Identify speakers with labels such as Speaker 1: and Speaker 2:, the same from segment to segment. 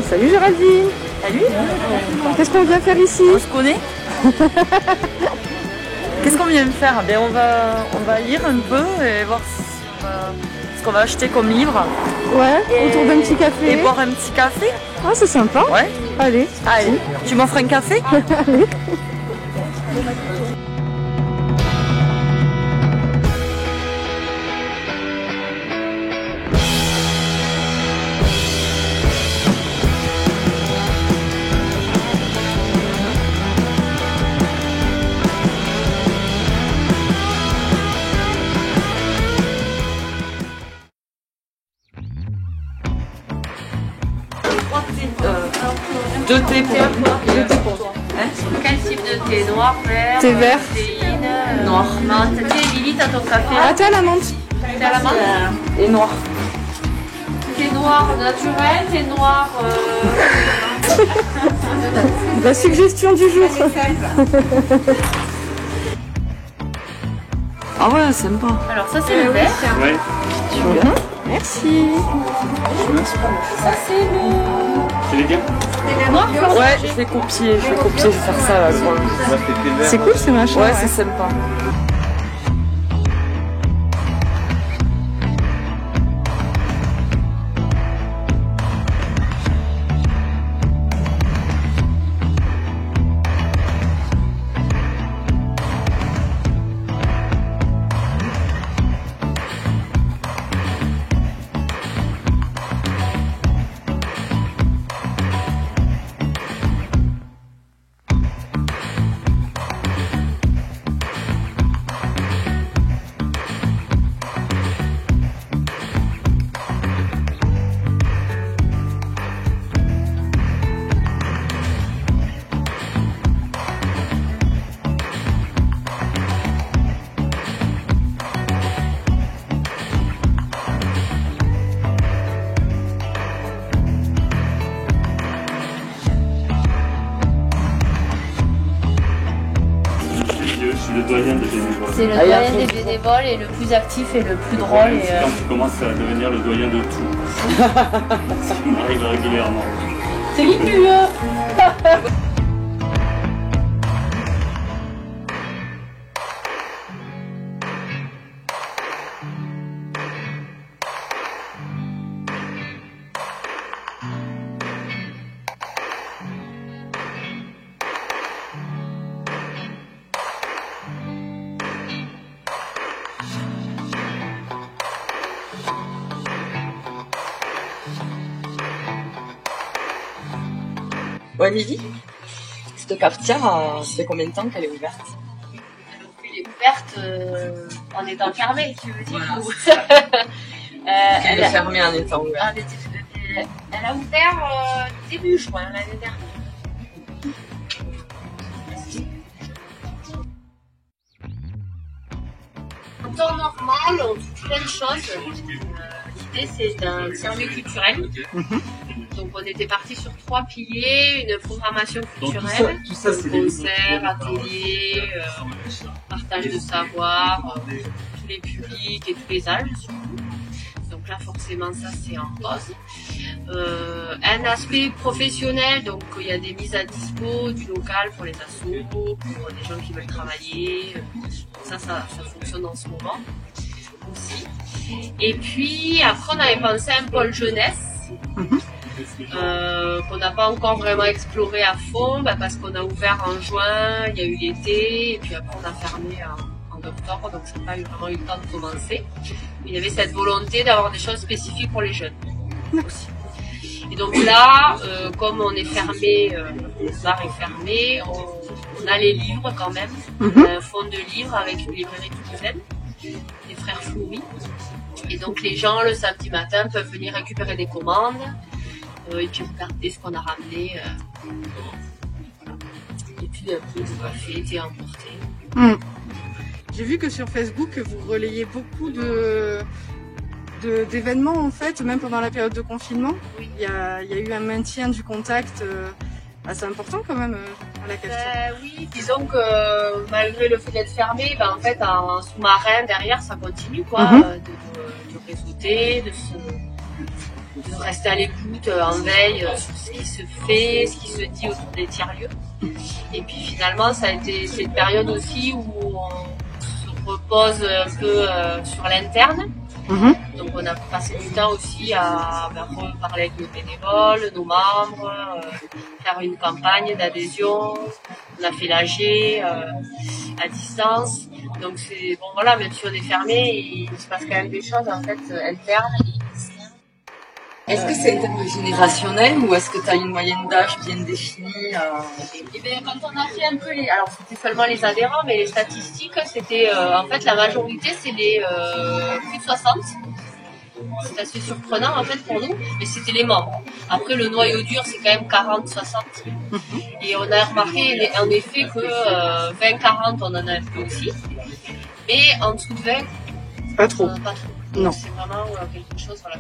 Speaker 1: Salut Géraldine.
Speaker 2: Salut.
Speaker 1: Qu'est-ce qu'on vient faire ici?
Speaker 2: On se connaît. Qu'est-ce qu'on vient faire? Ben on va lire un peu et voir ce qu'on va acheter comme livre.
Speaker 1: Ouais, autour d'un petit café.
Speaker 2: Et boire un petit café.
Speaker 1: Ah, c'est sympa.
Speaker 2: Ouais.
Speaker 1: Allez.
Speaker 2: Allez, tu m'offres un café?
Speaker 1: Allez.
Speaker 2: Deux thés pour toi.
Speaker 3: Quel type de thé? Noir, vert,
Speaker 1: Thé vert.
Speaker 3: caféine,
Speaker 2: Noir.
Speaker 3: menthe. Thé Lily, t'as ton café?
Speaker 1: Ah, t'es à la menthe.
Speaker 3: T'es à la menthe?
Speaker 2: Et noir.
Speaker 3: Thé noir naturel, thé noir...
Speaker 1: La suggestion du jour.
Speaker 2: Ah ouais, sympa.
Speaker 3: Alors ça c'est le vert.
Speaker 4: Ouais.
Speaker 1: Merci.
Speaker 3: Ça c'est le...
Speaker 4: C'est les gars?
Speaker 3: noir.
Speaker 2: Ouais, je vais copier, je vais faire ça là. Quoi.
Speaker 4: Moi, c'était vert.
Speaker 1: C'est cool ce machin.
Speaker 2: Ouais, c'est sympa.
Speaker 4: Je suis le doyen des bénévoles.
Speaker 3: C'est le doyen des bénévoles et le plus actif et le plus drôle. Et,
Speaker 4: C'est quand tu commences à devenir le doyen de tout. Ça m'arrive régulièrement.
Speaker 3: C'est qui plus vieux?
Speaker 2: Ouais, Lily, cette cafetière, ça fait combien de temps qu'elle est ouverte?
Speaker 3: Elle est ouverte en étant fermée, tu veux dire?
Speaker 2: Elle est fermée en étant ouverte.
Speaker 3: Elle a ouvert début juin l'année dernière. En temps normal, on fait plein de choses. L'idée, c'est d'un circuit culturel. Donc, on était parti sur 3 piliers, une programmation culturelle,
Speaker 4: tout ça c'est des
Speaker 3: concerts, ateliers, partage de savoir, tous les publics et tous les âges. Donc là, forcément, ça c'est en cause. Un aspect professionnel, donc il y a des mises à dispo du local pour les assos, pour les gens qui veulent travailler. Ça fonctionne en ce moment aussi. Et puis après, on avait pensé à un pôle jeunesse. Qu'on n'a pas encore vraiment exploré à fond, parce qu'on a ouvert en juin, il y a eu l'été, et puis après on a fermé en octobre, donc ça n'a pas vraiment eu le temps de commencer. Mais il y avait cette volonté d'avoir des choses spécifiques pour les jeunes aussi. Et donc là, comme on est fermé, le bar est fermé, on a les livres quand même. On a un fond de livres avec une librairie toulousaine, les frères Fleury. Et donc les gens le samedi matin peuvent venir récupérer des commandes. Et puis regarder ce qu'on a ramené. Et puis un peu de café, thé à emporter.
Speaker 1: J'ai vu que sur Facebook, vous relayez beaucoup d'événements en fait, même pendant la période de confinement.
Speaker 3: Oui.
Speaker 1: Il y a eu un maintien du contact assez important quand même à la cafetière.
Speaker 3: Oui, disons que malgré le fait d'être fermé, en fait en sous-marin derrière ça continue quoi, de réseauter, de rester à l'écoute, en veille sur ce qui se fait, ce qui se dit autour des tiers-lieux. Et puis finalement, ça a été cette période aussi où on se repose un peu sur l'interne. Donc on a passé du temps aussi à reparler avec nos bénévoles, nos membres, faire une campagne d'adhésion. On a fait l'AG à distance. Donc c'est bon voilà, même si on est fermé, il se passe quand même des choses en fait internes.
Speaker 2: Est-ce que c'est intergénérationnel ou est-ce que tu as une moyenne d'âge bien définie
Speaker 3: Et bien, quand on a fait un peu alors c'était seulement les adhérents, mais les statistiques, c'était en fait la majorité c'est les plus de 60. C'est assez surprenant en fait pour nous, mais c'était les membres. Après le noyau dur c'est quand même 40-60. Et on a remarqué en effet que 20-40 on en a un peu aussi. Mais en dessous de 20,
Speaker 1: pas trop.
Speaker 3: Pas trop.
Speaker 1: Non.
Speaker 3: C'est vraiment quelque chose voilà,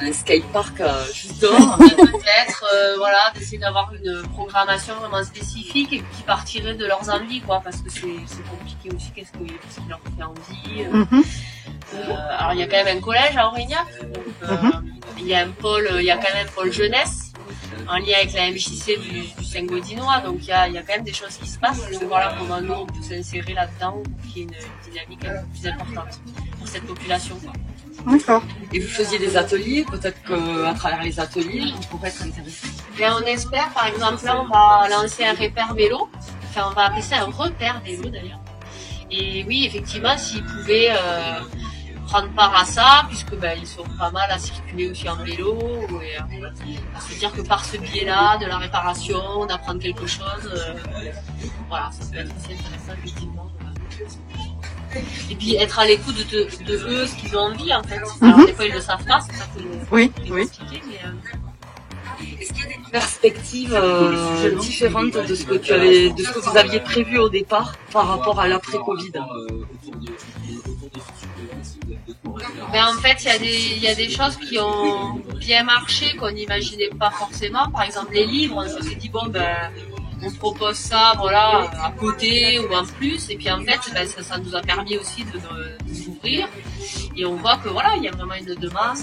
Speaker 2: un skatepark juste dehors.
Speaker 3: Peut-être voilà, d'essayer d'avoir une programmation vraiment spécifique et qui partirait de leurs envies, quoi, parce que c'est compliqué aussi, qu'est-ce qui leur fait envie. Alors il y a quand même un collège à Aurignac, donc il y a un pôle, il y a quand même un pôle jeunesse en lien avec la MJC du Saint-Gaudinois, donc il y a quand même des choses qui se passent. Donc voilà comment nous on peut s'insérer là-dedans pour qu'il y ait une dynamique un peu plus importante pour cette population, quoi.
Speaker 1: D'accord.
Speaker 2: Et vous faisiez des ateliers, peut-être qu'à travers les ateliers, on pourrait être intéressé.
Speaker 3: Bien, on espère, par exemple, là, on va lancer un repère vélo. Enfin, on va appeler ça un repère vélo, d'ailleurs. Et oui, effectivement, s'ils pouvaient prendre part à ça, puisque ils sont pas mal à circuler aussi en vélo, et à se dire que par ce biais-là, de la réparation, d'apprendre quelque chose, voilà, ça peut être aussi intéressant, effectivement. Et puis être à l'écoute de eux, ce qu'ils ont envie en fait. Alors des fois ils le savent pas, c'est ça que
Speaker 1: oui.
Speaker 3: Expliquer, mais
Speaker 2: est-ce qu'il y a des perspectives différentes de ce que vous aviez prévu au départ par rapport à l'après-Covid?
Speaker 3: En fait, il y a des choses qui ont bien marché qu'on n'imaginait pas forcément. Par exemple, les livres, on s'est dit on propose ça, voilà, à côté ou en plus, et puis en fait, ça nous a permis aussi de s'ouvrir, et on voit que voilà, il y a vraiment une demande,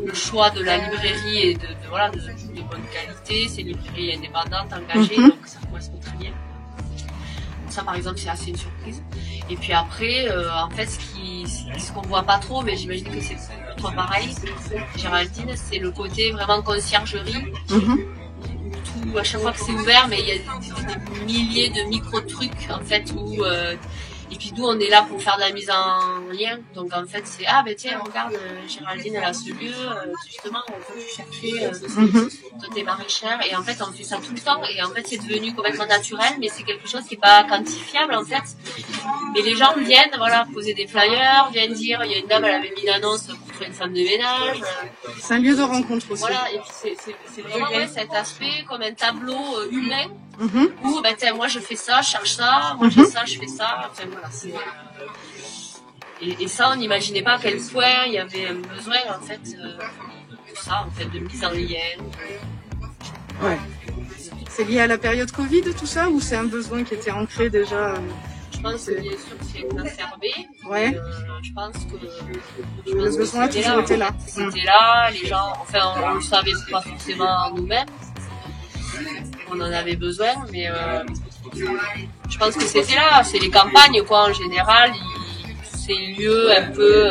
Speaker 3: le choix de la librairie est de bonne qualité, c'est une librairie indépendante, engagée, donc ça correspond très bien. Donc ça, par exemple, c'est assez une surprise. Et puis après, en fait, ce qu'on voit pas trop, mais j'imagine que c'est pour toi pareil, Géraldine, c'est le côté vraiment conciergerie. À chaque fois que c'est ouvert, mais il y a des milliers de micro-trucs en fait où et puis nous on est là pour faire de la mise en lien, donc en fait c'est tiens regarde Géraldine elle a ce lieu, justement on peut chercher toi t'es maraîchère, et en fait on fait ça tout le temps, et en fait c'est devenu complètement naturel, mais c'est quelque chose qui est pas quantifiable en fait, mais les gens viennent poser des flyers, viennent dire il y a une dame elle avait mis une annonce pour trouver une femme de ménage,
Speaker 1: c'est un lieu de rencontre aussi,
Speaker 3: voilà, et puis c'est vraiment cet aspect comme un tableau humain où moi je fais ça, je cherche ça, moi j'ai ça, je fais ça, enfin voilà, et ça on n'imaginait pas à quel point il y avait un besoin en fait de ça, en fait, de mise en lien.
Speaker 1: Ouais. C'est lié à la période Covid tout ça, ou c'est un besoin qui était ancré déjà?
Speaker 3: Je pense que bien sûr c'est exacerbé.
Speaker 1: Ouais.
Speaker 3: Je pense que
Speaker 1: le besoin a toujours été là.
Speaker 3: C'était là, les gens, enfin on le savait pas forcément nous-mêmes. On en avait besoin, mais je pense que c'était là. C'est les campagnes quoi en général. Ces lieux un peu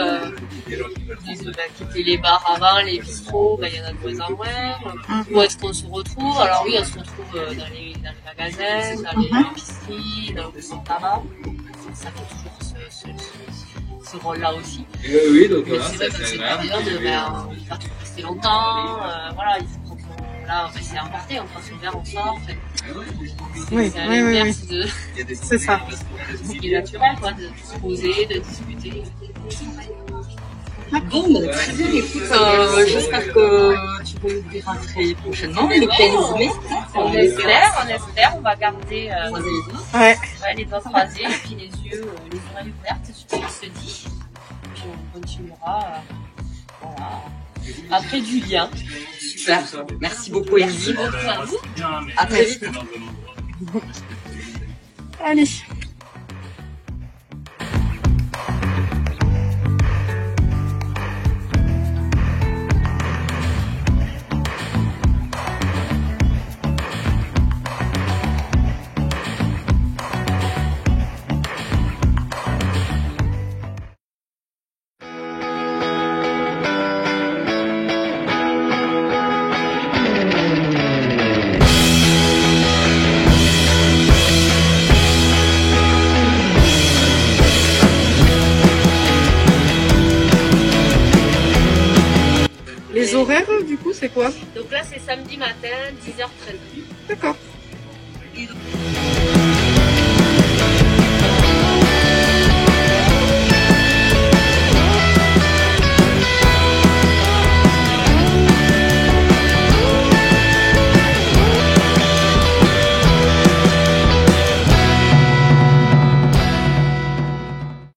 Speaker 3: qui étaient les bars avant, les bistrots, il y en a de moins en moins. Où est-ce qu'on se retrouve? Alors oui, on se retrouve dans les magasins, dans les épiceries, dans le tabac. Ça fait toujours ce rôle-là aussi.
Speaker 5: Oui, donc
Speaker 3: mais c'est vrai que cette période, on ne va pas trop rester longtemps. Voilà, il faut là, c'est emporté, on prend son verre, on sort.
Speaker 1: Oui,
Speaker 3: c'est à l'inverse de...
Speaker 1: C'est ça.
Speaker 3: C'est naturel, quoi, de se poser, de discuter.
Speaker 2: Bon, très bien, écoute, j'espère que tu peux ouvrir très prochainement, le 15 mai.
Speaker 3: On espère, on va garder les doigts croisés et puis les oreilles ouvertes sur ce qui se dit. Puis on continuera, après du lien.
Speaker 2: Super, merci beaucoup Elsie.
Speaker 3: Merci beaucoup à vous.
Speaker 2: À très vite.
Speaker 1: Allez. l'horaire, du coup, c'est quoi?
Speaker 3: Donc là, c'est samedi matin, 10h-13h.
Speaker 1: D'accord.